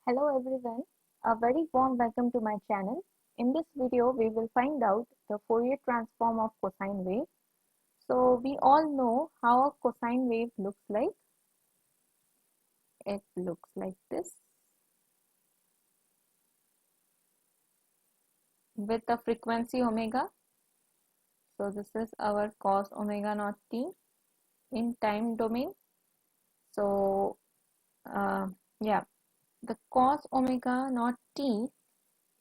Hello everyone, a very warm welcome to my channel. In this video, we will find out the Fourier transform of cosine wave. So we all know how a cosine wave looks like. It looks like this with a frequency omega. So this is our cos omega naught t in time domain. So yeah, the cos omega naught t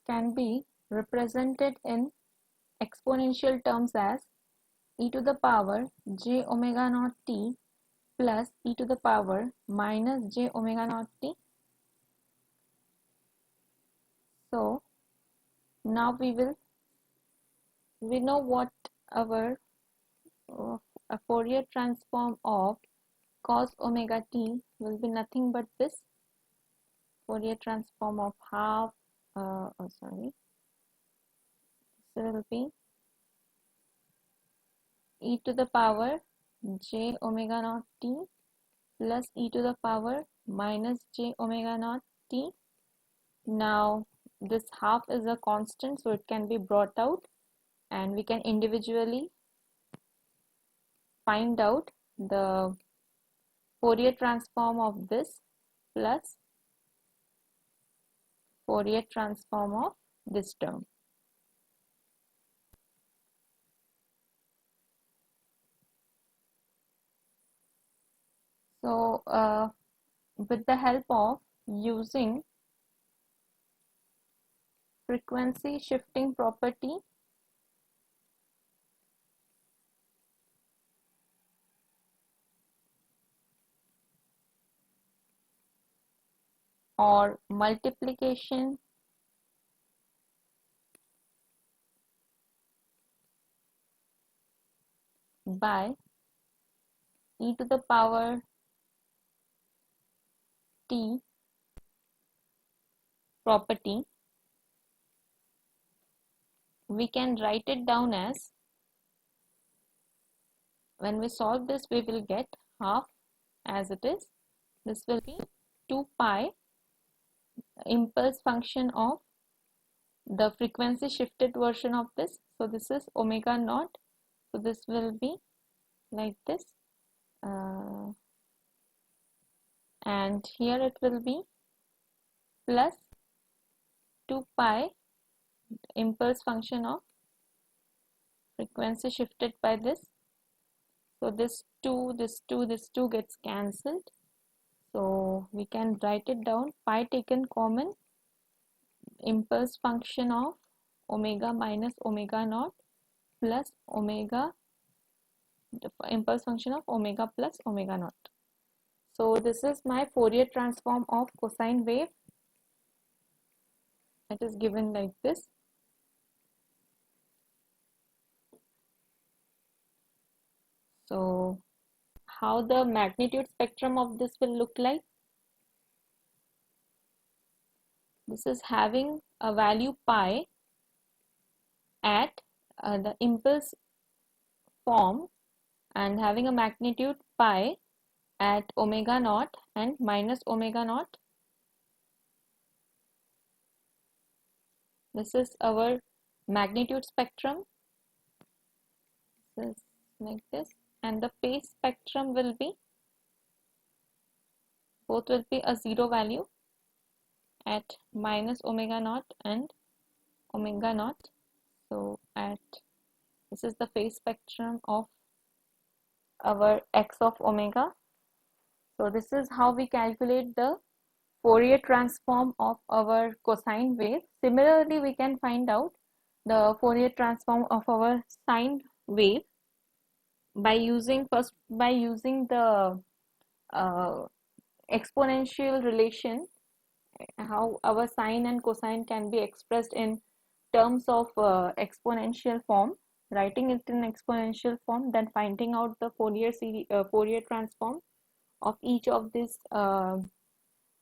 can be represented in exponential terms as e to the power j omega naught t plus e to the power minus j omega naught t. So now we know what our a Fourier transform of cos omega t will be nothing but this Fourier transform of half so will be e to the power j omega naught t plus e to the power minus j omega naught t. Now this half is a constant, so it can be brought out and we can individually find out the Fourier transform of this plus Fourier transform of this term. So with the help of using frequency shifting property, or multiplication by e to the power t property, we can write it down as, when we solve this, we will get half as it is. This will be 2 pi impulse function of the frequency shifted version of this. So this is omega naught. So this will be like this. And here it will be plus 2 pi impulse function of frequency shifted by this. So this 2, this 2, this 2 gets cancelled. So we can write it down, pi taken common, impulse function of omega minus omega naught plus omega, the impulse function of omega plus omega naught. So this is my Fourier transform of cosine wave. It is given like this. So how the magnitude spectrum of this will look like? This is having a value pi at the impulse form and having a magnitude pi at omega naught and minus omega naught. This is our magnitude spectrum. This is like this, and the phase spectrum will be, both will be a zero value at minus omega naught and omega naught. So at, this is the phase spectrum of our x of omega. So this is how we calculate the Fourier transform of our cosine wave. Similarly, we can find out the Fourier transform of our sine wave by using the exponential relation, how our sine and cosine can be expressed in terms of exponential form, writing it in exponential form, then finding out the Fourier transform of each of these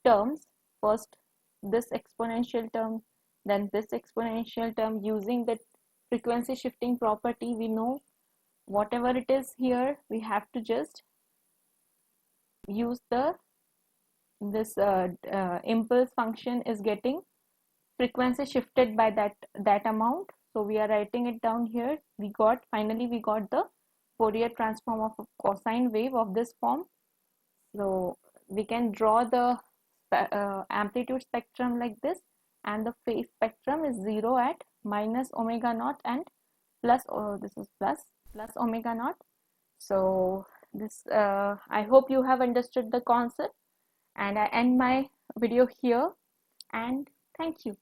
terms. First this exponential term, then this exponential term. Using the frequency shifting property, we know whatever it is here, we have to just use the this impulse function is getting frequency shifted by that amount. So we are writing it down here. Finally we got the Fourier transform of a cosine wave of this form. So we can draw the amplitude spectrum like this, and the phase spectrum is 0 at minus omega naught and plus, this is plus omega naught. So this I hope you have understood the concept, and I end my video here, and thank you.